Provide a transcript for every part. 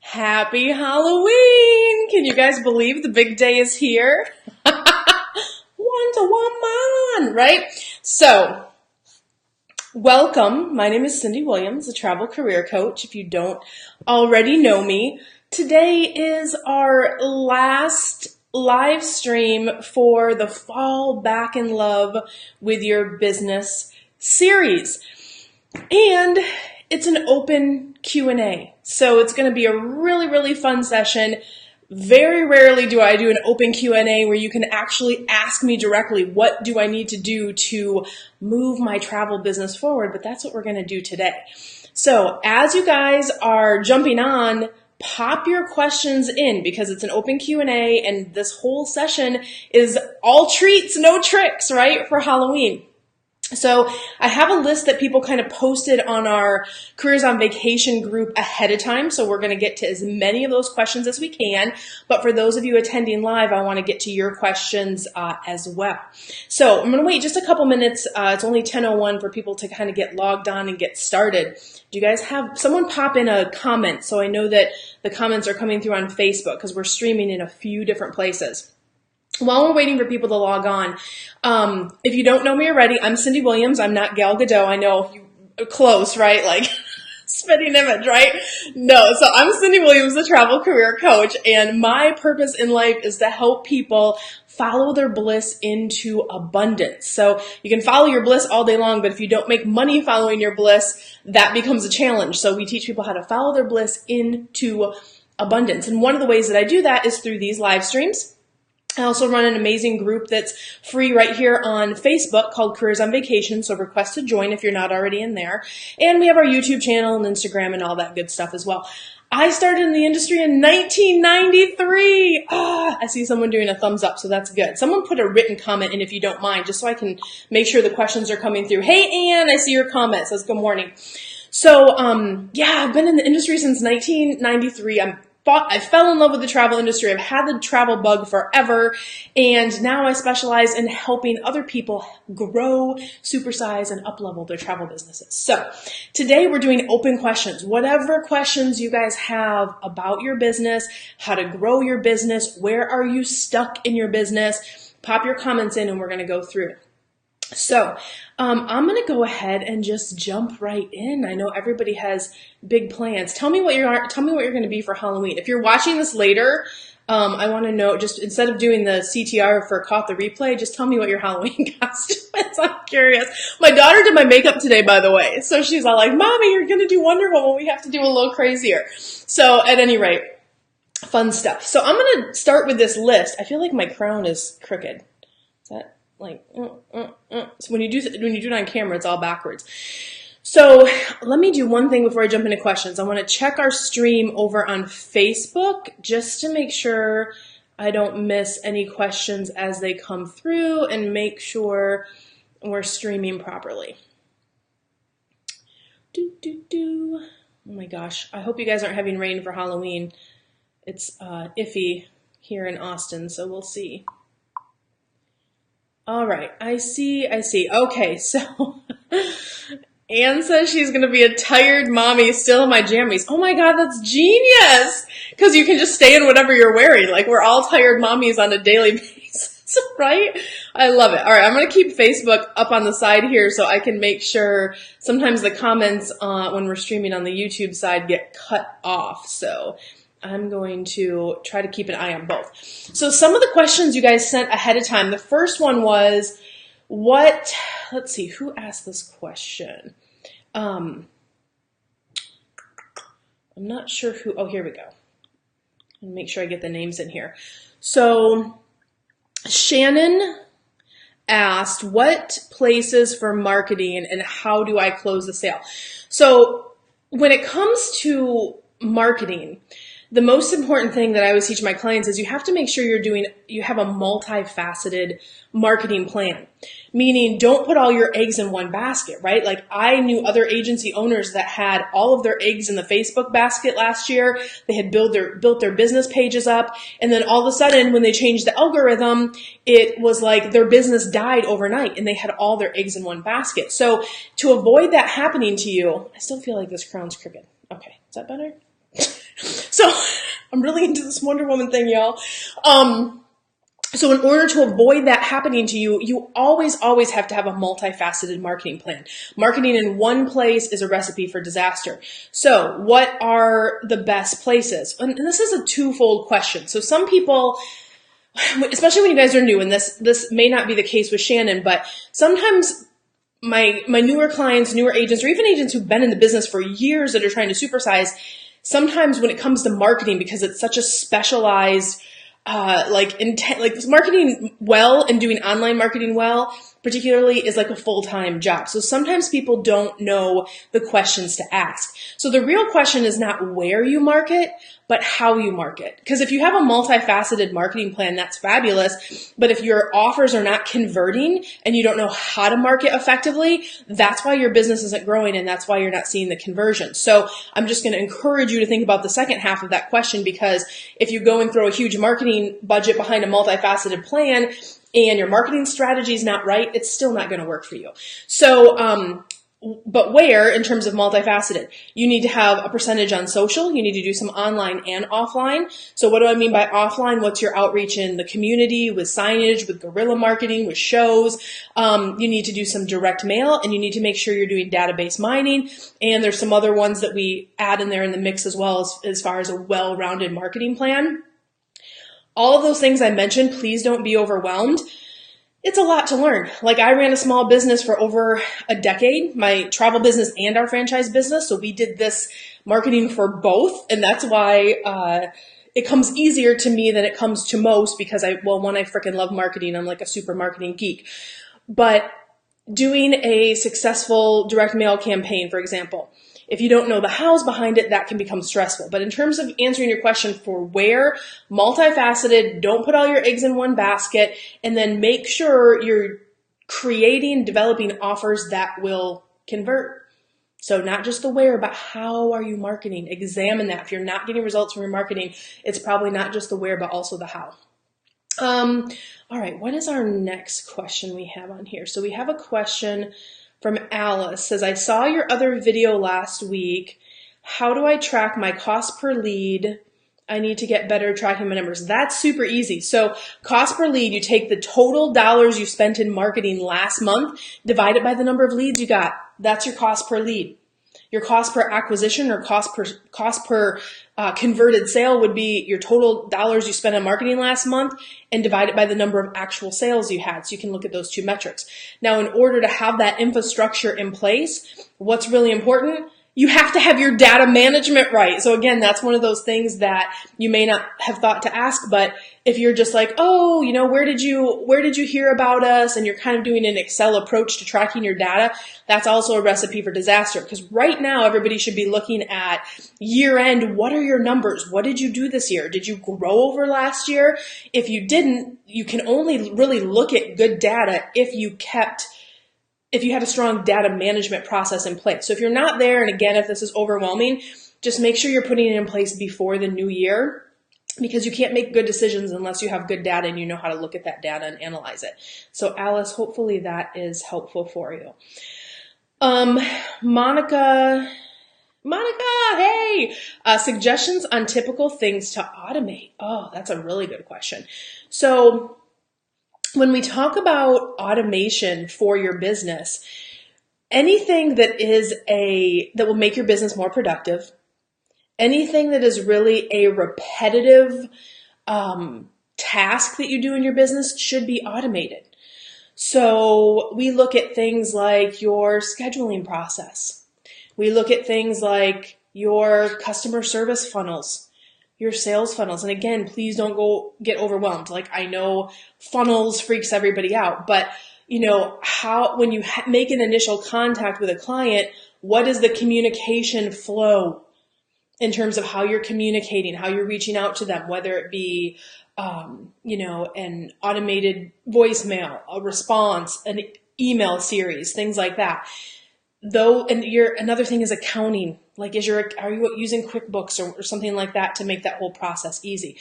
Happy Halloween! Can you guys believe the big day is here? One to one man, right? So, welcome. My name is Cyndi Williams, a travel career coach. If you don't already know me, today is our last live stream for the Fall Back in Love with Your Business series. And it's an open Q&A. So it's going to be a really fun session. Very rarely do I do an open Q&A where you can actually ask me directly, what do I need to do to move my travel business forward? But that's what we're going to do today. So as you guys are jumping on, pop your questions in because it's an open Q&A and this whole session is all treats, no tricks, right, for Halloween. So I have a list that people kind of posted on our Careers on Vacation group ahead of time. So we're going to get to as many of those questions as we can. But for those of you attending live, I want to get to your questions as well. So I'm going to wait just a couple minutes. It's only 10:01 for people to kind of get logged on and get started. Do you guys have someone pop in a comment so I know that the comments are coming through on Facebook because we're streaming in a few different places? While we're waiting for people to log on, if you don't know me already, I'm Cyndi Williams. I'm not Gal Gadot. I know you close, right? Like spitting image, right? No, so I'm Cyndi Williams, the travel career coach, and my purpose in life is to help people follow their bliss into abundance. So you can follow your bliss all day long, but if you don't make money following your bliss, that becomes a challenge. So we teach people how to follow their bliss into abundance. And one of the ways that I do that is through these live streams. I also run an amazing group that's free right here on Facebook called Careers on Vacation, so request to join if you're not already in there. And we have our YouTube channel and Instagram and all that good stuff as well. I started in the industry in 1993. I see someone doing a thumbs up, so that's good. Someone put a written comment in if you don't mind, just so I can make sure the questions are coming through. Hey, Ann, I see your comment. Says good morning. So, I've been in the industry since 1993. I fell in love with the travel industry. I've had the travel bug forever, and now I specialize in helping other people grow, supersize, and up-level their travel businesses. So today we're doing open questions. Whatever questions you guys have about your business, how to grow your business, where are you stuck in your business, pop your comments in and we're going to go through. So I'm going to go ahead and just jump right in. I know everybody has big plans. Tell me what you're going to be for Halloween. If you're watching this later, I want to know, just instead of doing the CTR for Caught the Replay, just tell me what your Halloween costume is. I'm curious. My daughter did my makeup today, by the way. So she's all like, Mommy, you're going to do Wonder Woman. We have to do a little crazier. So at any rate, fun stuff. So I'm going to start with this list. I feel like my crown is crooked. Is that like, So when you do it on camera, it's all backwards. So let me do one thing before I jump into questions. I want to check our stream over on Facebook just to make sure I don't miss any questions as they come through and make sure we're streaming properly. Oh my gosh. I hope you guys aren't having rain for Halloween. It's iffy here in Austin, so we'll see. All right, I see. Okay, so Anne says she's going to be a tired mommy still in my jammies. Oh my God, that's genius! Because you can just stay in whatever you're wearing. Like, we're all tired mommies on a daily basis, right? I love it. All right, I'm going to keep Facebook up on the side here so I can make sure sometimes the comments when we're streaming on the YouTube side get cut off. So I'm going to try to keep an eye on both. So some of the questions you guys sent ahead of time, the first one was, let's see, who asked this question? I'm not sure who, here we go. Let me make sure I get the names in here. So Shannon asked, what places for marketing and how do I close the sale? So when it comes to marketing, the most important thing that I always teach my clients is you have to make sure you have a multifaceted marketing plan. Meaning, don't put all your eggs in one basket, right? Like, I knew other agency owners that had all of their eggs in the Facebook basket last year. They had built their business pages up, and then all of a sudden, when they changed the algorithm, it was like their business died overnight, and they had all their eggs in one basket. So, to avoid that happening to you, I still feel like this crown's crooked. Okay, is that better? So I'm really into this Wonder Woman thing, y'all. So in order to avoid that happening to you, you always have to have a multifaceted marketing plan. Marketing in one place is a recipe for disaster. So what are the best places? And this is a twofold question. So some people, especially when you guys are new, and this may not be the case with Shannon, but sometimes my newer clients, newer agents, or even agents who've been in the business for years that are trying to supersize, sometimes when it comes to marketing, because it's such a specialized marketing well and doing online marketing well, particularly, is like a full-time job. So sometimes people don't know the questions to ask. So the real question is not where you market, but how you market. Because if you have a multifaceted marketing plan, that's fabulous. But if your offers are not converting and you don't know how to market effectively, that's why your business isn't growing and that's why you're not seeing the conversion. So I'm just going to encourage you to think about the second half of that question, because if you go and throw a huge marketing budget behind a multifaceted plan and your marketing strategy is not right, it's still not going to work for you. So, but where, in terms of multifaceted, you need to have a percentage on social. You need to do some online and offline. So what do I mean by offline? What's your outreach in the community with signage, with guerrilla marketing, with shows? You need to do some direct mail, and you need to make sure you're doing database mining. And there's some other ones that we add in there in the mix as well, as far as a well-rounded marketing plan. All of those things I mentioned, please don't be overwhelmed. It's a lot to learn. Like, I ran a small business for over a decade, my travel business and our franchise business. So we did this marketing for both. And that's why it comes easier to me than it comes to most, because I freaking love marketing. I'm like a super marketing geek. But doing a successful direct mail campaign, for example, if you don't know the hows behind it, that can become stressful. But in terms of answering your question for where, multifaceted, don't put all your eggs in one basket, and then make sure you're creating, developing offers that will convert. So not just the where, but how are you marketing? Examine that. If you're not getting results from your marketing, it's probably not just the where, but also the how. All right, what is our next question we have on here? So we have a question from Alice. Says, I saw your other video last week. How do I track my cost per lead? I need to get better tracking my numbers. That's super easy. So cost per lead, you take the total dollars you spent in marketing last month, divide it by the number of leads you got. That's your cost per lead. Your cost per acquisition, or cost per converted sale, would be your total dollars you spent on marketing last month and divide it by the number of actual sales you had. So you can look at those two metrics. Now, in order to have that infrastructure in place, what's really important? You have to have your data management right. So again, that's one of those things that you may not have thought to ask, but if you're just like, oh, where did you hear about us? And you're kind of doing an Excel approach to tracking your data, that's also a recipe for disaster. Because right now, everybody should be looking at year end. What are your numbers? What did you do this year? Did you grow over last year? If you didn't, you can only really look at good data if you had a strong data management process in place. So if you're not there, and again, if this is overwhelming, just make sure you're putting it in place before the new year, because you can't make good decisions unless you have good data and you know how to look at that data and analyze it. So Alice, hopefully that is helpful for you. Monica, hey, suggestions on typical things to automate. Oh, that's a really good question. So when we talk about automation for your business, anything that will make your business more productive, anything that is really a repetitive task that you do in your business should be automated. So we look at things like your scheduling process. We look at things like your customer service funnels, your sales funnels. And again, please don't go get overwhelmed. Like, I know funnels freaks everybody out, but when you make an initial contact with a client, what is the communication flow in terms of how you're communicating, how you're reaching out to them, whether it be, an automated voicemail, a response, an email series, things like that. Another thing is accounting. Like, are you using QuickBooks or something like that to make that whole process easy?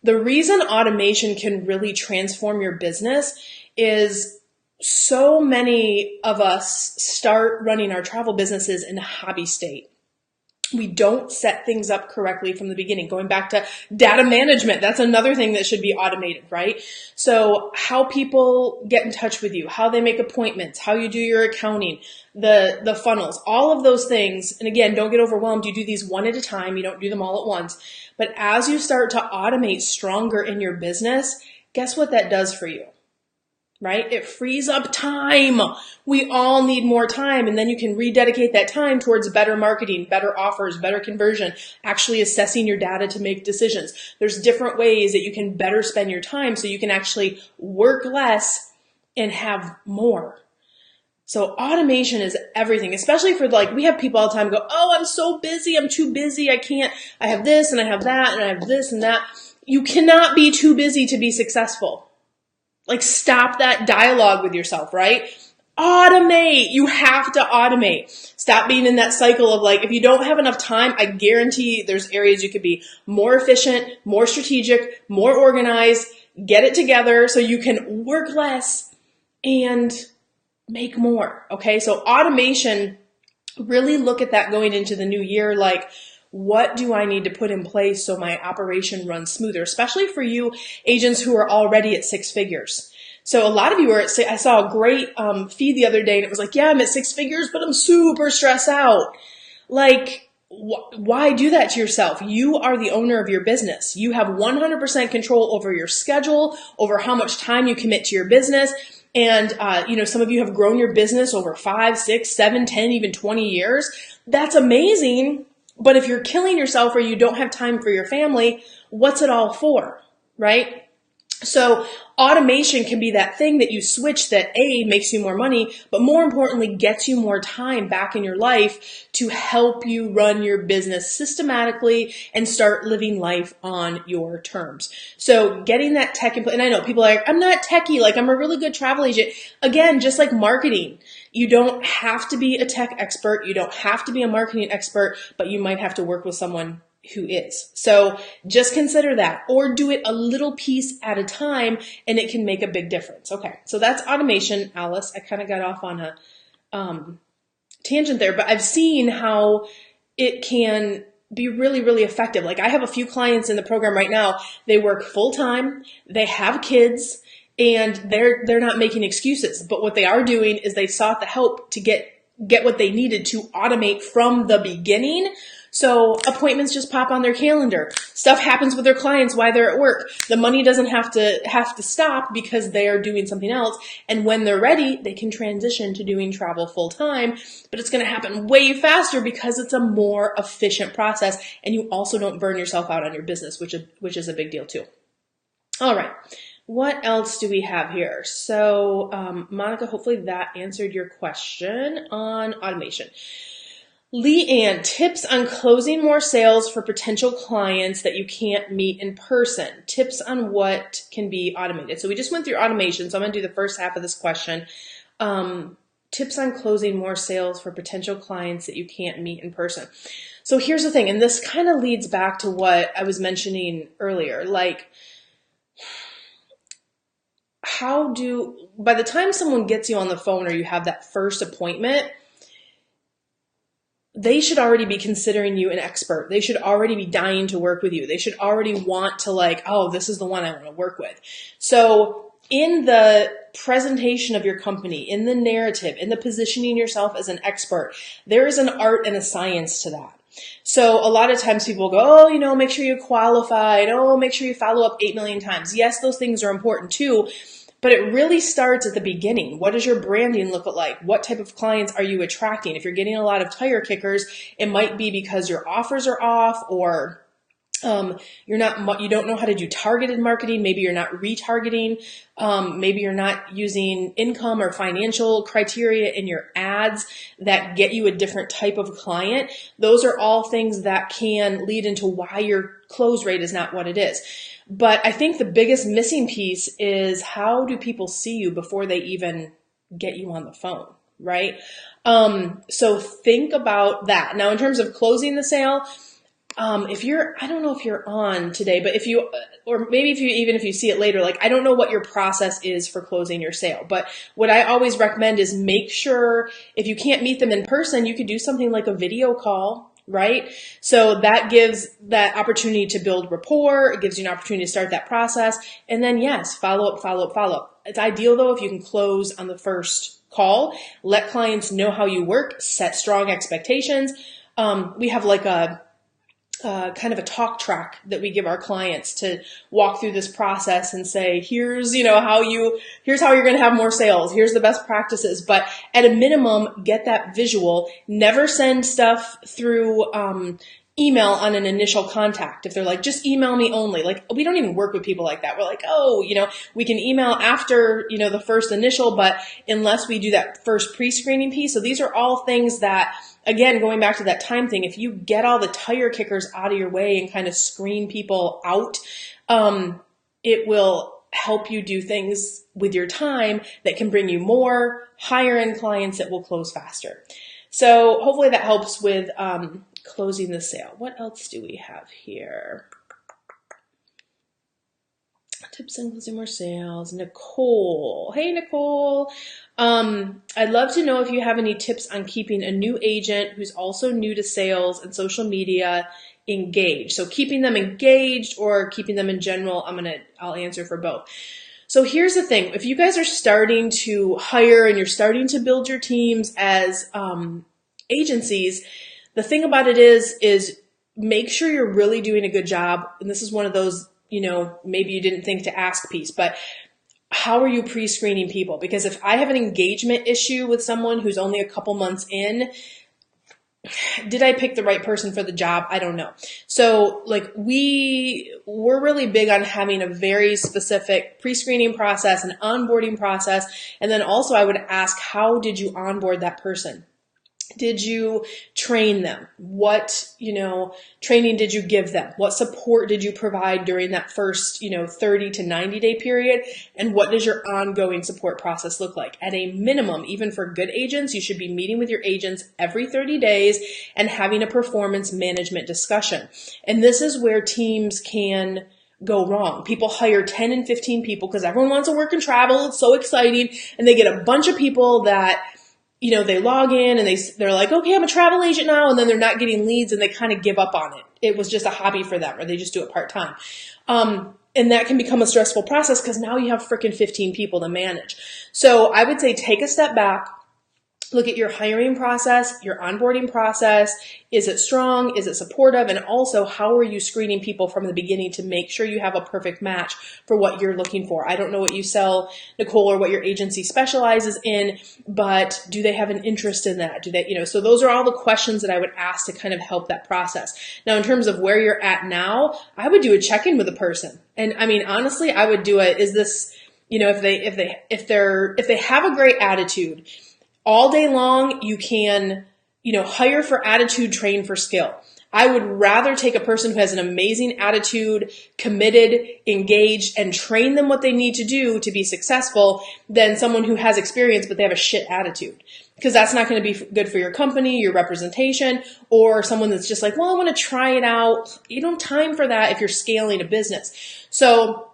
The reason automation can really transform your business is so many of us start running our travel businesses in a hobby state. We don't set things up correctly from the beginning. Going back to data management, that's another thing that should be automated, right? So how people get in touch with you, how they make appointments, how you do your accounting, the funnels, all of those things. And again, don't get overwhelmed. You do these one at a time. You don't do them all at once. But as you start to automate stronger in your business, guess what that does for you? Right? It frees up time. We all need more time. And then you can rededicate that time towards better marketing, better offers, better conversion, actually assessing your data to make decisions. There's different ways that you can better spend your time so you can actually work less and have more. So automation is everything, especially for we have people all the time go, oh, I'm so busy. I'm too busy. I can't, I have this and I have that and I have this and that. You cannot be too busy to be successful. Stop that dialogue with yourself, right? Automate. You have to automate. Stop being in that cycle of if you don't have enough time, I guarantee there's areas you could be more efficient, more strategic, more organized, get it together so you can work less and make more. Okay. So automation, really look at that going into the new year. What do I need to put in place so my operation runs smoother, especially for you agents who are already at six figures. So a lot of you are I saw a great feed the other day and it was yeah, I'm at six figures, but I'm super stressed out. Why do that to yourself? You are the owner of your business. You have 100% control over your schedule, over how much time you commit to your business. And, some of you have grown your business over 5, 6, 7, 10, even 20 years. That's amazing. But if you're killing yourself or you don't have time for your family, what's it all for, right? So automation can be that thing that you switch that makes you more money, but more importantly, gets you more time back in your life to help you run your business systematically and start living life on your terms. So getting that tech in place, and I know people are I'm not techie, I'm a really good travel agent. Again, just like marketing, you don't have to be a tech expert. You don't have to be a marketing expert, but you might have to work with someone who is. So just consider that, or do it a little piece at a time and it can make a big difference. Okay. So that's automation, Alice. I kind of got off on a tangent there, but I've seen how it can be really, really effective. I have a few clients in the program right now. They work full time. They have kids and they're not making excuses, but what they are doing is they sought the help to get what they needed to automate from the beginning. So appointments just pop on their calendar. Stuff happens with their clients while they're at work. The money doesn't have to stop because they are doing something else. And when they're ready, they can transition to doing travel full time, but it's going to happen way faster because it's a more efficient process. And you also don't burn yourself out on your business, which is a big deal too. All right. What else do we have here? So, Monica, hopefully that answered your question on automation. Leanne, tips on closing more sales for potential clients that you can't meet in person. Tips on what can be automated. So we just went through automation, so I'm going to do the first half of this question. Tips on closing more sales for potential clients that you can't meet in person. So here's the thing, and this kind of leads back to what I was mentioning earlier. By the time someone gets you on the phone or you have that first appointment, they should already be considering you an expert. They should already be dying to work with you. They should already want to oh, this is the one I want to work with. So in the presentation of your company, in the narrative, in the positioning yourself as an expert, there is an art and a science to that. So a lot of times people go, oh, make sure you're qualified. Oh, make sure you follow up 8 million times. Yes, those things are important too. But it really starts at the beginning. What does your branding look like? What type of clients are you attracting? If you're getting a lot of tire kickers, it might be because your offers are off, or you don't know how to do targeted marketing. Maybe you're not retargeting. Maybe you're not using income or financial criteria in your ads that get you a different type of client. Those are all things that can lead into why your close rate is not what it is. But I think the biggest missing piece is, how do people see you before they even get you on the phone, right? So think about that. Now, in terms of closing the sale, I don't know if you're on today, but if you see it later, I don't know what your process is for closing your sale, but what I always recommend is make sure, if you can't meet them in person, you could do something like a video call right? So that gives that opportunity to build rapport. It gives you an opportunity to start that process. And then yes, follow up, follow up, follow up. It's ideal though if you can close on the first call, let clients know how you work, set strong expectations. We have like a kind of a talk track that we give our clients to walk through this process and say, here's how you're going to have more sales. Here's the best practices. But at a minimum, get that visual. Never send stuff through email on an initial contact. If they're like, just email me only. Like, we don't even work with people like that. We're like, oh, we can email after, the first initial, but unless we do that first pre-screening piece. So these are all things that, again, going back to that time thing, if you get all the tire kickers out of your way and kind of screen people out, it will help you do things with your time that can bring you more higher end clients that will close faster. So hopefully that helps with closing the sale. What else do we have here? Tips on closing more sales. Nicole. Hey, Nicole. I'd love to know if you have any tips on keeping a new agent who's also new to sales and social media engaged. So keeping them engaged or keeping them in general, I'll answer for both. So here's the thing. If you guys are starting to hire and you're starting to build your teams as agencies, the thing about it is make sure you're really doing a good job. And this is one of those, maybe you didn't think to ask piece, but how are you pre-screening people? Because if I have an engagement issue with someone who's only a couple months in, did I pick the right person for the job? I don't know. So we're really big on having a very specific pre-screening process, an onboarding process. And then also I would ask, how did you onboard that person? Did you train them? What, training did you give them? What support did you provide during that first, 30 to 90 day period? And what does your ongoing support process look like? At a minimum, even for good agents, you should be meeting with your agents every 30 days and having a performance management discussion. And this is where teams can go wrong. People hire 10 and 15 people because everyone wants to work and travel. It's so exciting. And they get a bunch of people that they log in and they're like, okay, I'm a travel agent now. And then they're not getting leads and they kind of give up on it. It was just a hobby for them or they just do it part-time. And that can become a stressful process because now you have freaking 15 people to manage. So I would say take a step back. Look at your hiring process, your onboarding process. Is it strong? Is it supportive? And also, how are you screening people from the beginning to make sure you have a perfect match for what you're looking for? I don't know what you sell, Nicole, or what your agency specializes in, but do they have an interest in that? Do they, so those are all the questions that I would ask to kind of help that process. Now, in terms of where you're at now, I would do a check-in with a person. And honestly, I would do is this, if they have a great attitude, all day long, you can, hire for attitude, train for skill. I would rather take a person who has an amazing attitude, committed, engaged, and train them what they need to do to be successful than someone who has experience, but they have a shit attitude. Because that's not going to be good for your company, your representation, or someone that's just like, well, I want to try it out. You don't have time for that if you're scaling a business. So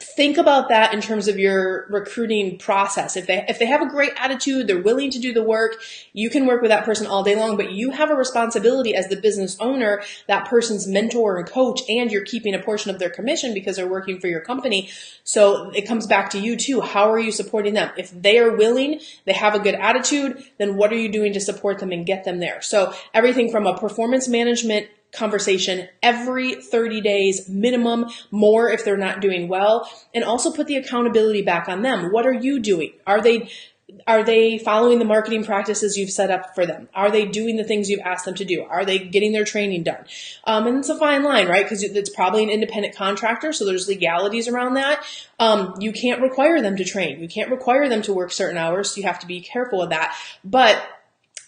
think about that in terms of your recruiting process. If they have a great attitude, they're willing to do the work, you can work with that person all day long, but you have a responsibility as the business owner, that person's mentor and coach, and you're keeping a portion of their commission because they're working for your company. So it comes back to you too. How are you supporting them? If they are willing, they have a good attitude, then what are you doing to support them and get them there? So everything from a performance management conversation every 30 days minimum, more if they're not doing well, and also put the accountability back on them. What are you doing? Are they following the marketing practices you've set up for them? Are they doing the things you've asked them to do? Are they getting their training done? And it's a fine line, right? Because it's probably an independent contractor, so there's legalities around that. You can't require them to train. You can't require them to work certain hours, so you have to be careful of that. But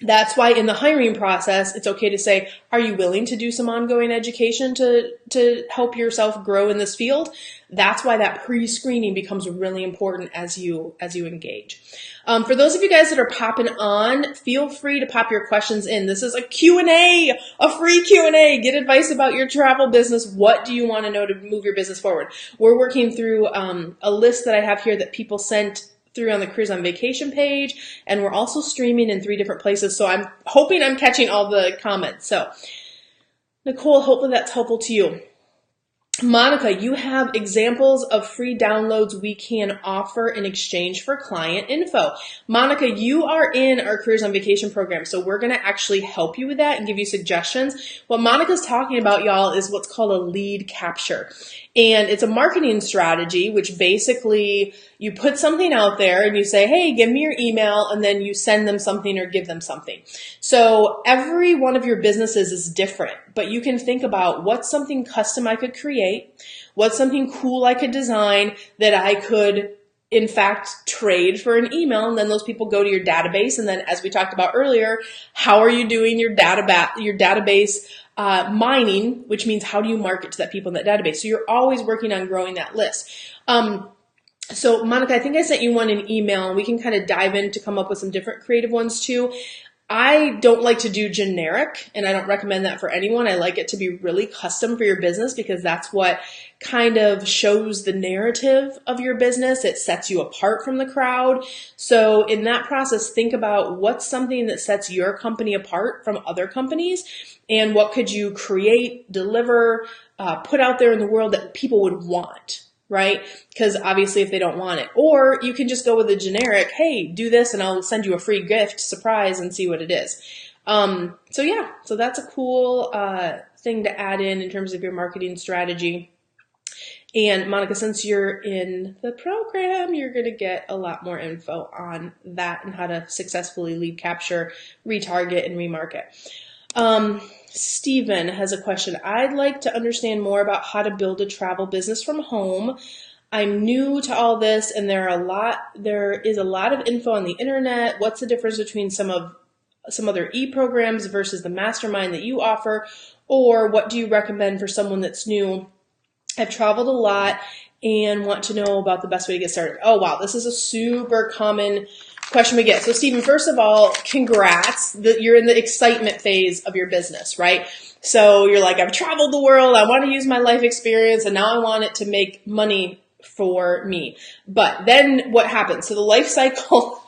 that's why in the hiring process, it's okay to say, are you willing to do some ongoing education to help yourself grow in this field? That's why that pre-screening becomes really important as you engage. For those of you guys that are popping on, feel free to pop your questions in. This is a Q&A, a free Q&A. Get advice about your travel business. What do you want to know to move your business forward? We're working through a list that I have here that people sent through on the Cruise on Vacation page, and we're also streaming in 3 different places. So I'm hoping I'm catching all the comments. So Nicole, hopefully that's helpful to you. Monica, you have examples of free downloads we can offer in exchange for client info. Monica, you are in our Careers on Vacation program, so we're going to actually help you with that and give you suggestions. What Monica's talking about, y'all, is what's called a lead capture. And it's a marketing strategy, which basically you put something out there and you say, hey, give me your email, and then you send them something or give them something. So every one of your businesses is different, but you can think about what's something custom I could create, what's something cool I could design that I could in fact trade for an email, and then those people go to your database. And then, as we talked about earlier, how are you doing your database mining, which means how do you market to that people in that database? So you're always working on growing that list. So Monica, I think I sent you one in email, and we can kind of dive in to come up with some different creative ones too. I don't like to do generic, and I don't recommend that for anyone. I like it to be really custom for your business, because that's what kind of shows the narrative of your business. It sets you apart from the crowd. So in that process, think about what's something that sets your company apart from other companies, and what could you create, deliver, put out there in the world that people would want. Right? Because obviously if they don't want it, or you can just go with a generic, hey, do this and I'll send you a free gift surprise and see what it is. So that's a cool thing to add in terms of your marketing strategy. And Monica, since you're in the program, you're going to get a lot more info on that and how to successfully lead capture, retarget, and remarket. Stephen has a question. I'd like to understand more about how to build a travel business from home. I'm new to all this, and there is a lot of info on the internet. What's the difference between some other e-programs versus the mastermind that you offer? Or what do you recommend for someone that's new? I've traveled a lot and want to know about the best way to get started. Oh, wow. This is a super common question we get. So Stephen, first of all, congrats that you're in the excitement phase of your business, right? So you're like, I've traveled the world. I want to use my life experience, and now I want it to make money for me. But then what happens? So the life cycle,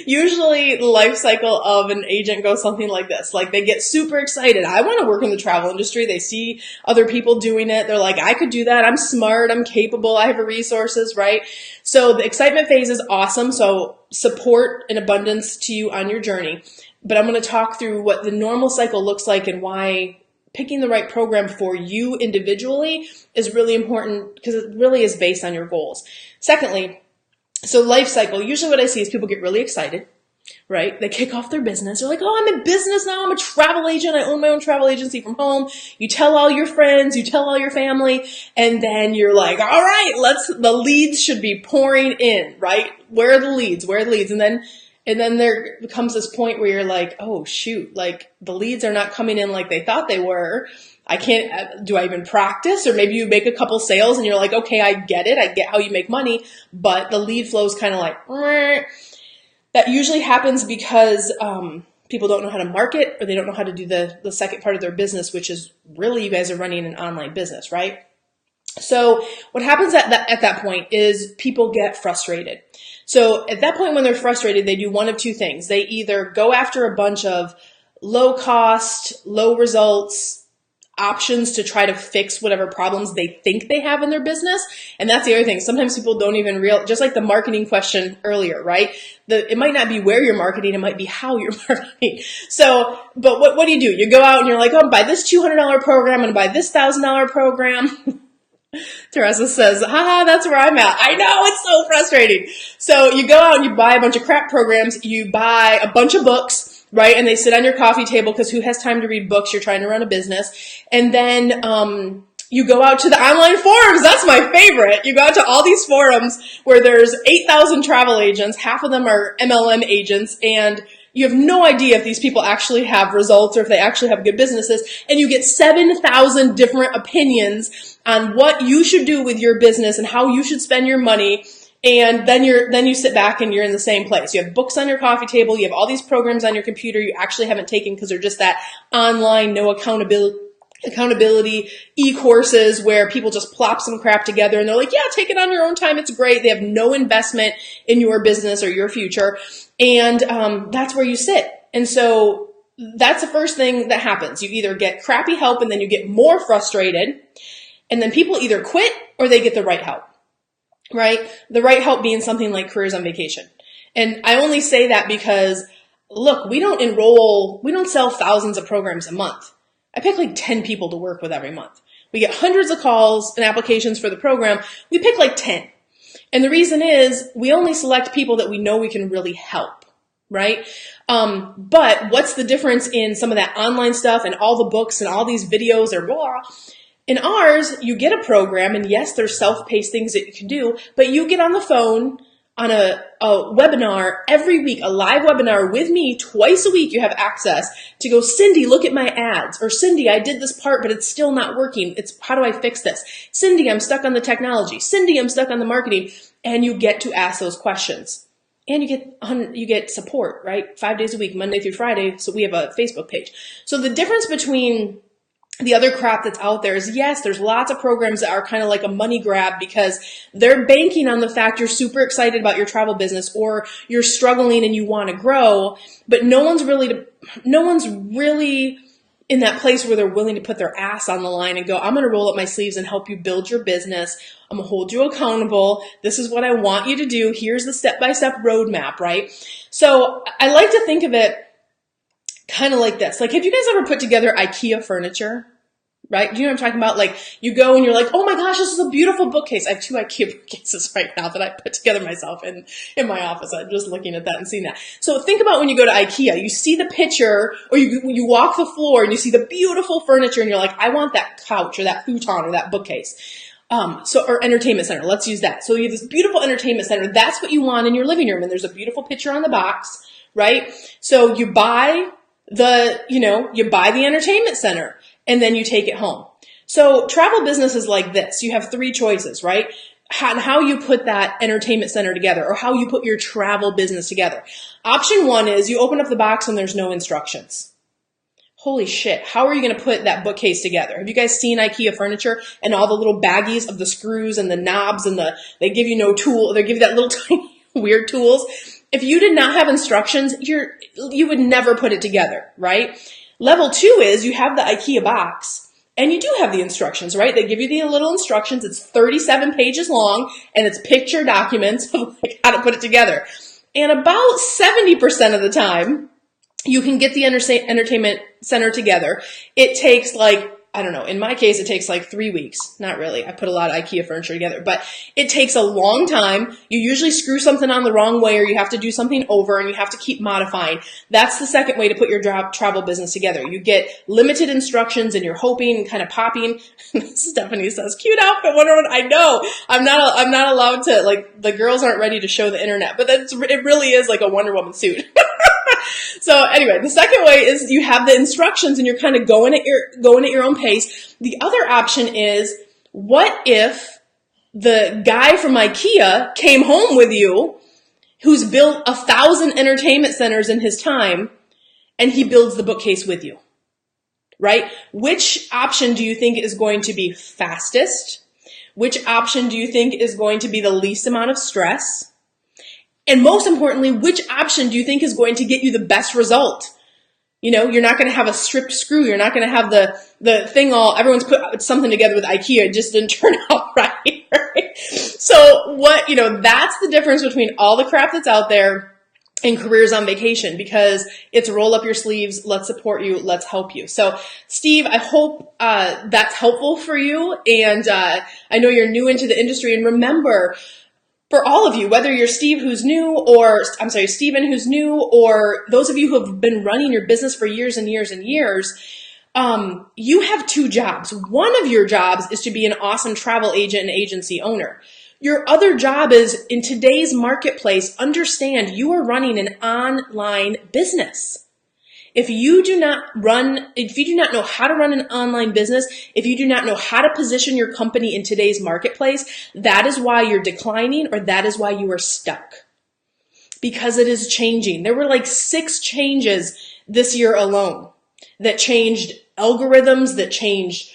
usually the life cycle of an agent goes something like this. Like, they get super excited. I want to work in the travel industry. They see other people doing it. They're like, I could do that. I'm smart. I'm capable. I have the resources, right? So the excitement phase is awesome. So support and abundance to you on your journey. But I'm going to talk through what the normal cycle looks like and why picking the right program for you individually is really important, because it really is based on your goals. Secondly, so life cycle, usually what I see is people get really excited, right? They kick off their business. They're like, oh, I'm in business now. I'm a travel agent. I own my own travel agency from home. You tell all your friends, you tell all your family, and then you're like, all right, the leads should be pouring in, right? Where are the leads? Where are the leads? And then there comes this point where you're like, oh shoot, like the leads are not coming in like they thought they were. Do I even practice? Or maybe you make a couple sales and you're like, okay, I get it. I get how you make money, but the lead flow is kind of like, meh. That usually happens because people don't know how to market, or they don't know how to do the second part of their business, which is really, you guys are running an online business, right? So what happens at that point is people get frustrated. So at that point, when they're frustrated, they do one of two things. They either go after a bunch of low cost, low results options to try to fix whatever problems they think they have in their business. And that's the other thing. Sometimes people don't even just like the marketing question earlier, right? It might not be where you're marketing, it might be how you're marketing. So, but what do? You go out and you're like, oh, buy this $200 program and buy this $1,000 program. Teresa says, haha, that's where I'm at. I know, it's so frustrating. So you go out and you buy a bunch of crap programs, you buy a bunch of books, right? And they sit on your coffee table, because who has time to read books? You're trying to run a business. And then you go out to the online forums. That's my favorite. You go out to all these forums where there's 8,000 travel agents. Half of them are MLM agents, and you have no idea if these people actually have results or if they actually have good businesses. And you get 7,000 different opinions on what you should do with your business and how you should spend your money. And then you sit back and you're in the same place. You have books on your coffee table. You have all these programs on your computer you actually haven't taken, because they're just that online, no accountability e-courses where people just plop some crap together and they're like, yeah, take it on your own time. It's great. They have no investment in your business or your future. And that's where you sit. And so that's the first thing that happens. You either get crappy help and then you get more frustrated, and then people either quit or they get the right help, right? The right help being something like Careers on Vacation. And I only say that because, look, we don't sell thousands of programs a month. I pick like 10 people to work with every month. We get hundreds of calls and applications for the program. We pick like 10. And the reason is we only select people that we know we can really help, right? But what's the difference in some of that online stuff and all the books and all these videos or blah? In ours, you get a program, and yes, there's self-paced things that you can do, but you get on the phone on a webinar every week, a live webinar with me twice a week. You have access to go, Cyndi, look at my ads, or Cyndi, I did this part, but it's still not working. How do I fix this? Cyndi, I'm stuck on the technology. Cyndi, I'm stuck on the marketing. And you get to ask those questions. And you get support, right? 5 days a week, Monday through Friday. So we have a Facebook page. So the difference between the other crap that's out there is, yes, there's lots of programs that are kind of like a money grab because they're banking on the fact you're super excited about your travel business or you're struggling and you want to grow, but no one's really in that place where they're willing to put their ass on the line and go, I'm going to roll up my sleeves and help you build your business. I'm going to hold you accountable. This is what I want you to do. Here's the step-by-step roadmap, right? So I like to think of it kind of like this. Like, have you guys ever put together IKEA furniture? Right? Do you know what I'm talking about? Like, you go and you're like, oh my gosh, this is a beautiful bookcase. I have 2 IKEA bookcases right now that I put together myself in my office. I'm just looking at that and seeing that. So think about when you go to IKEA, you see the picture, or you walk the floor and you see the beautiful furniture and you're like, I want that couch or that futon or that bookcase. Or entertainment center. Let's use that. So you have this beautiful entertainment center. That's what you want in your living room. And there's a beautiful picture on the box, right? So you buy the entertainment center. And then you take it home. So travel business is like this. You have 3 choices, right? How you put that entertainment center together or how you put your travel business together. Option 1 is you open up the box and there's no instructions. Holy shit. How are you going to put that bookcase together? Have you guys seen IKEA furniture and all the little baggies of the screws and the knobs and they give you no tool. They give you that little tiny weird tools. If you did not have instructions, you would never put it together, right? Level 2 is you have the IKEA box and you do have the instructions, right? They give you the little instructions. It's 37 pages long and it's picture documents of like how to put it together. And about 70% of the time, you can get the entertainment center together. It takes like, I don't know, in my case, it takes like 3 weeks. Not really. I put a lot of IKEA furniture together, but it takes a long time. You usually screw something on the wrong way or you have to do something over and you have to keep modifying. That's the second way to put your travel business together. You get limited instructions and you're hoping and kind of popping. Stephanie says, cute outfit, Wonder Woman. I know. I'm not allowed to, like, the girls aren't ready to show the internet, but it really is like a Wonder Woman suit. So anyway, the second way is you have the instructions and you're kind of going at your own pace. The other option is, what if the guy from IKEA came home with you who's built 1,000 entertainment centers in his time and he builds the bookcase with you, right? Which option do you think is going to be fastest? Which option do you think is going to be the least amount of stress? And most importantly, which option do you think is going to get you the best result? You know, you're not going to have a stripped screw. You're not going to have the thing everyone's put something together with IKEA. It just didn't turn out right. Right? So that's the difference between all the crap that's out there and Careers on Vacation, because it's roll up your sleeves. Let's support you. Let's help you. So Steve, I hope that's helpful for you. And I know you're new into the industry, and remember, for all of you, whether you're Stephen who's new, or those of you who have been running your business for years and years and years, you have 2 jobs. One of your jobs is to be an awesome travel agent and agency owner. Your other job is, in today's marketplace, understand you are running an online business. If you do not know how to run an online business, if you do not know how to position your company in today's marketplace, that is why you're declining, or that is why you are stuck. Because it is changing. There were like 6 changes this year alone that changed algorithms, that changed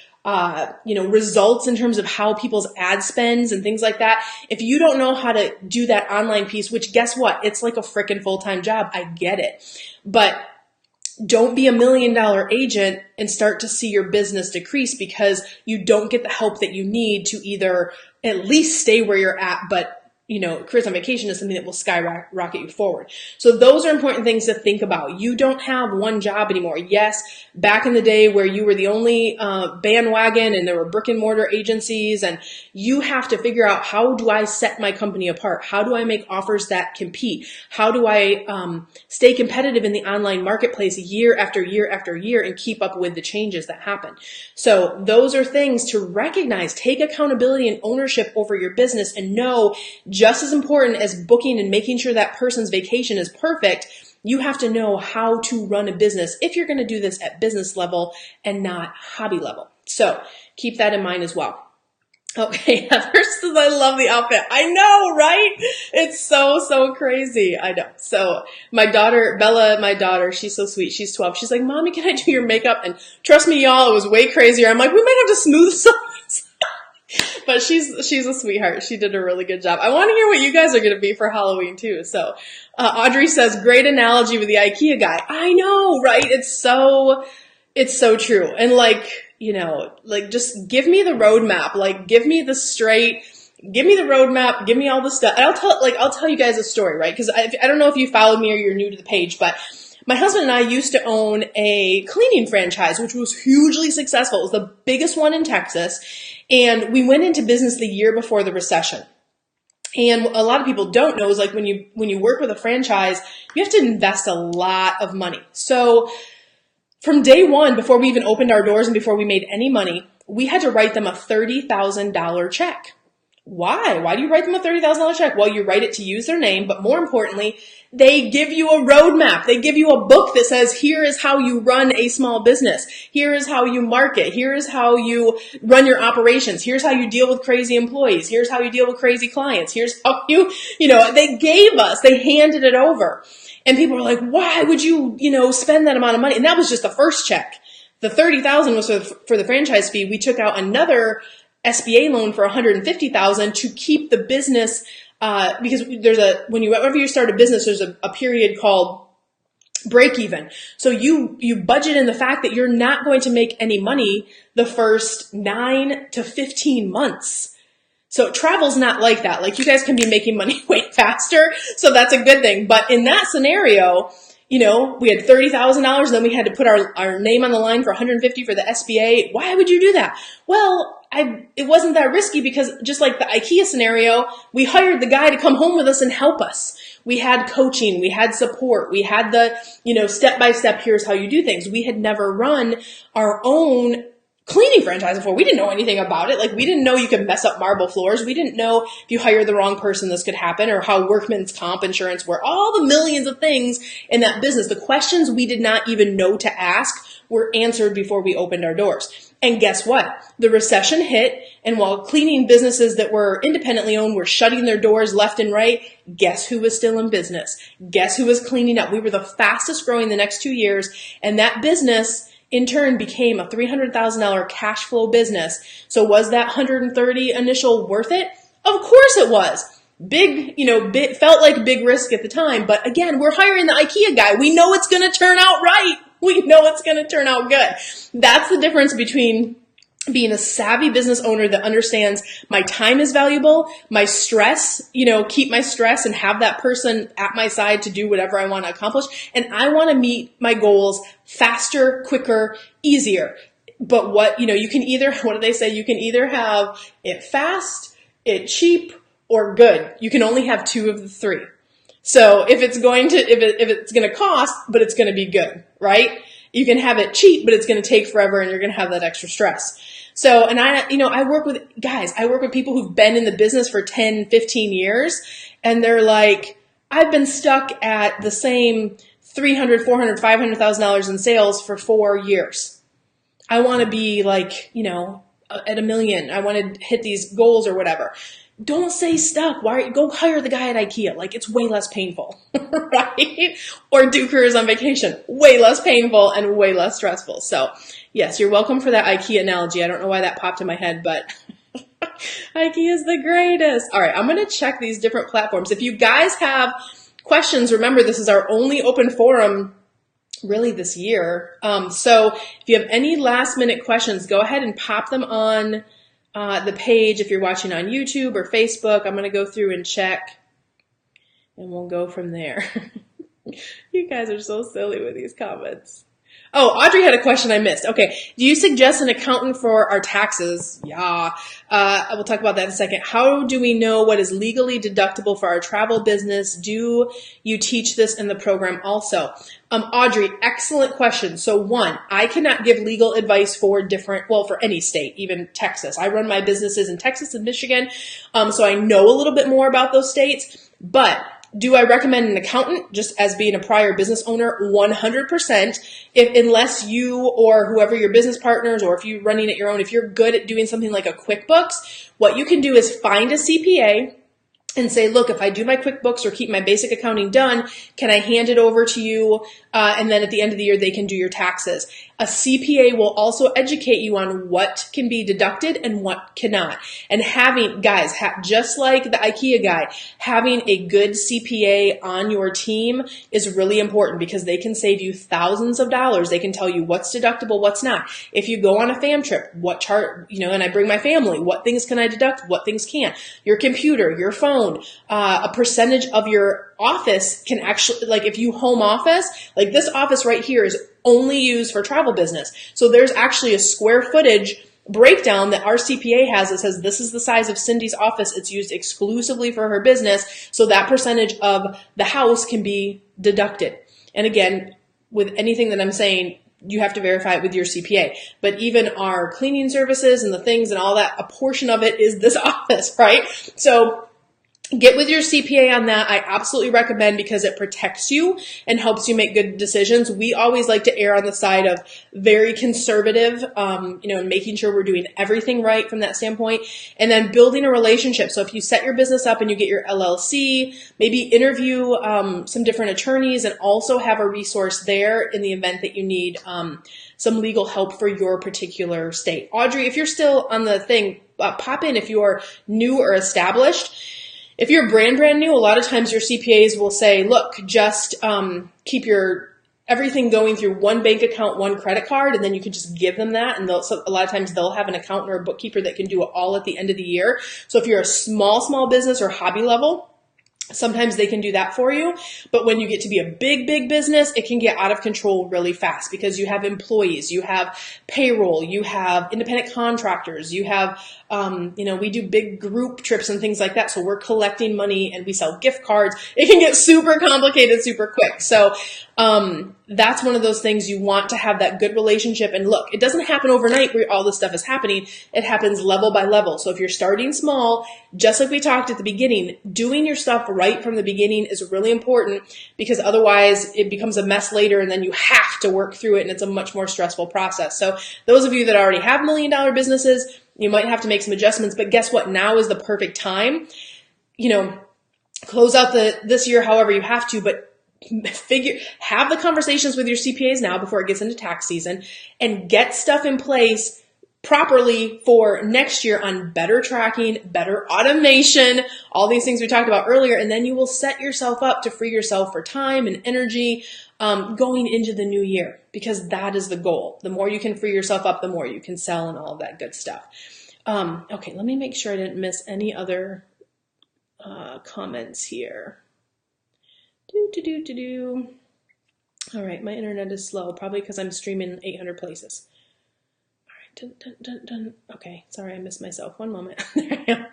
results in terms of how people's ad spends and things like that. If you don't know how to do that online piece, which guess what? It's like a freaking full-time job. I get it. But Don't be $1 million agent and start to see your business decrease because you don't get the help that you need to either at least stay where you're at, but careers on vacation is something that will skyrocket you forward. So those are important things to think about. You don't have one job anymore. Yes, back in the day where you were the only bandwagon and there were brick and mortar agencies, and you have to figure out, how do I set my company apart? How do I make offers that compete? How do I stay competitive in the online marketplace year after year after year and keep up with the changes that happen? So those are things to recognize. Take accountability and ownership over your business, and know, just as important as booking and making sure that person's vacation is perfect, you have to know how to run a business if you're going to do this at business level and not hobby level. So keep that in mind as well. Okay, Heather says, I love the outfit. I know, right? It's so crazy. I know. So my daughter, Bella, she's so sweet. She's 12. She's like, Mommy, can I do your makeup? And trust me, y'all, it was way crazier. I'm like, we might have to smooth some. But she's a sweetheart. She did a really good job. I want to hear what you guys are going to be for Halloween too. So Audrey says, great analogy with the IKEA guy. I know, right? It's so true. And just give me the roadmap. Give me the roadmap. Give me all the stuff. And I'll tell you guys a story, right? Because I don't know if you followed me or you're new to the page, but my husband and I used to own a cleaning franchise, which was hugely successful. It was the biggest one in Texas. And we went into business the year before the recession. And a lot of people don't know is when you work with a franchise, you have to invest a lot of money. So from day one, before we even opened our doors and before we made any money, we had to write them a $30,000 check. Why? Why do you write them a $30,000 check? Well, you write it to use their name, but more importantly, they give you a roadmap. They give you a book that says, here is how you run a small business. Here is how you market. Here is how you run your operations. Here's how you deal with crazy employees. Here's how you deal with crazy clients. Here's how they handed it over. And people were like, why would you, spend that amount of money? And that was just the first check. The $30,000 was for the franchise fee. We took out another SBA loan for $150,000 to keep the business, because whenever you start a business, there's a period called break even. So you budget in the fact that you're not going to make any money the first 9 to 15 months. So travel's not like that. You guys can be making money way faster. So that's a good thing. But in that scenario, we had $30,000, then we had to put our name on the line for $150 for the SBA. Why would you do that? Well, it wasn't that risky because just like the IKEA scenario, we hired the guy to come home with us and help us. We had coaching, we had support, we had the, step-by-step, here's how you do things. We had never run our own cleaning franchise before. We didn't know anything about it. We didn't know you could mess up marble floors. We didn't know if you hired the wrong person, this could happen, or how workman's comp insurance were. All the millions of things in that business. The questions we did not even know to ask were answered before we opened our doors. And guess what? The recession hit, and while cleaning businesses that were independently owned were shutting their doors left and right, guess who was still in business? Guess who was cleaning up? We were the fastest growing the next 2 years, and that business in turn became a $300,000 cash flow business. So was that 130 initial worth it? Of course it was. Felt like big risk at the time. But again, we're hiring the IKEA guy. We know it's going to turn out right. We know it's going to turn out good. That's the difference between being a savvy business owner that understands my time is valuable, my stress, keep my stress and have that person at my side to do whatever I want to accomplish. And I want to meet my goals faster, quicker, easier. But you can either, what do they say? You can either have it fast, it cheap, or good. You can only have 2 of the 3. So if it's going to cost, but it's going to be good, right? You can have it cheap, but it's going to take forever and you're going to have that extra stress. So, and I work with people who've been in the business for 10, 15 years, and they're like, I've been stuck at the same $300, $400, $500,000 in sales for 4 years. I want to be at $1 million. I want to hit these goals or whatever. Don't say stuck. Go hire the guy at IKEA. It's way less painful, right? Or do careers on vacation. Way less painful and way less stressful. So yes, you're welcome for that IKEA analogy. I don't know why that popped in my head, but IKEA is the greatest. All right. I'm going to check these different platforms. If you guys have questions, remember this is our only open forum really this year. So if you have any last minute questions, go ahead and pop them on the page if you're watching on YouTube or Facebook. I'm going to go through and check, and we'll go from there. You guys are so silly with these comments. Oh, Audrey had a question I missed. Okay. Do you suggest an accountant for our taxes? Yeah. I will talk about that in a second. How do we know what is legally deductible for our travel business? Do you teach this in the program also? Audrey, excellent question. So one, I cannot give legal advice for for any state, even Texas. I run my businesses in Texas and Michigan. So I know a little bit more about those states, but do I recommend an accountant just as being a prior business owner? 100%. Unless you or whoever your business partners, or if you're running it your own, if you're good at doing something like a QuickBooks, what you can do is find a CPA and say, look, if I do my QuickBooks or keep my basic accounting done, can I hand it over to you? And then at the end of the year, they can do your taxes. A CPA will also educate you on what can be deducted and what cannot. And just like the IKEA guy, having a good CPA on your team is really important because they can save you thousands of dollars. They can tell you what's deductible, what's not. If you go on a fam trip, and I bring my family, what things can I deduct, what things can't? Your computer, your phone, a percentage of your office can actually, like if you home office, like this office right here is only used for travel business. So there's actually a square footage breakdown that our CPA has that says this is the size of Cyndi's office. It's used exclusively for her business. So that percentage of the house can be deducted. And again, with anything that I'm saying, you have to verify it with your CPA. But even our cleaning services and the things and all that, a portion of it is this office, right? So get with your CPA on that. I absolutely recommend because it protects you and helps you make good decisions. We always like to err on the side of very conservative, and making sure we're doing everything right from that standpoint. And then building a relationship. So if you set your business up and you get your LLC, maybe interview some different attorneys and also have a resource there in the event that you need some legal help for your particular state. Audrey, if you're still on the thing, pop in if you're new or established. If you're brand new, a lot of times your CPAs will say, look, just keep your everything going through one bank account, one credit card, and then you can just give them that. And so a lot of times they'll have an accountant or a bookkeeper that can do it all at the end of the year. So if you're a small business or hobby level, sometimes they can do that for you. But when you get to be a big business, it can get out of control really fast because you have employees, you have payroll, you have independent contractors, you have, we do big group trips and things like that. So we're collecting money and we sell gift cards. It can get super complicated super quick. So that's one of those things you want to have that good relationship. And look, it doesn't happen overnight where all this stuff is happening. It happens level by level. So if you're starting small, just like we talked at the beginning, doing your stuff right from the beginning is really important because otherwise it becomes a mess later and then you have to work through it and it's a much more stressful process. So those of you that already have $1 million businesses, you might have to make some adjustments, but guess what? Now is the perfect time. Close out this year however you have to, but have the conversations with your CPAs now before it gets into tax season and get stuff in place properly for next year on better tracking, better automation, all these things we talked about earlier. And then you will set yourself up to free yourself for time and energy going into the new year, because that is the goal. The more you can free yourself up, the more you can sell and all of that good stuff. Okay, let me make sure I didn't miss any other comments here. All right, my internet is slow, probably because I'm streaming 800 places. All right, Okay, sorry, I missed myself. One moment. There I am.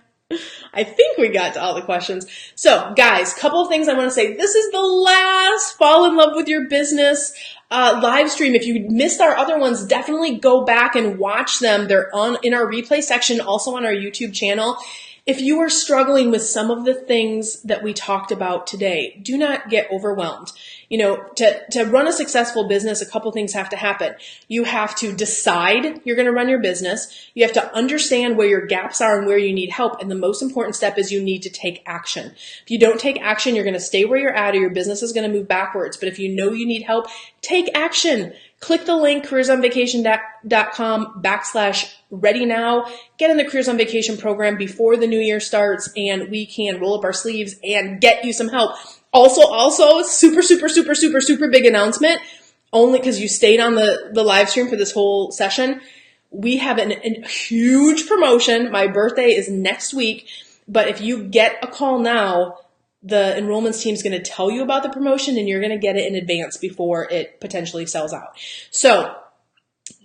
I think we got to all the questions. So, guys, couple of things I want to say. This is the last Fall in Love with Your Business live stream. If you missed our other ones, definitely go back and watch them. They're in our replay section, also on our YouTube channel. If you are struggling with some of the things that we talked about today, do not get overwhelmed. To run a successful business, a couple things have to happen. You have to decide you're going to run your business. You have to understand where your gaps are and where you need help. And the most important step is you need to take action. If you don't take action, you're going to stay where you're at or your business is going to move backwards. But if you know you need help, take action. Click the link, careersonvacation.com/ready now. Get in the Careers on Vacation program before the new year starts, and we can roll up our sleeves and get you some help. Also, super big announcement. only because you stayed on the live stream for this whole session, we have a huge promotion. My birthday is next week, but if you get a call now, the enrollments team is going to tell you about the promotion and you're going to get it in advance before it potentially sells out. So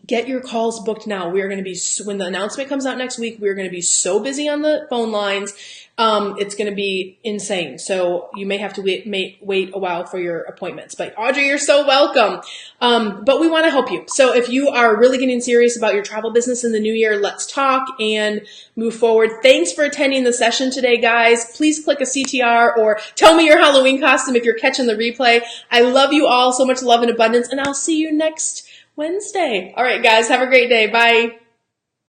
get your calls booked now. We are going to be, when the announcement comes out next week, we're going to be so busy on the phone lines. It's going to be insane. So you may have to wait a while for your appointments. But Audrey, you're so welcome. But we want to help you. So if you are really getting serious about your travel business in the new year, let's talk and move forward. Thanks for attending the session today, guys. Please click a CTR or tell me your Halloween costume if you're catching the replay. I love you all. So much love and abundance. And I'll see you next Wednesday. All right, guys, have a great day. Bye.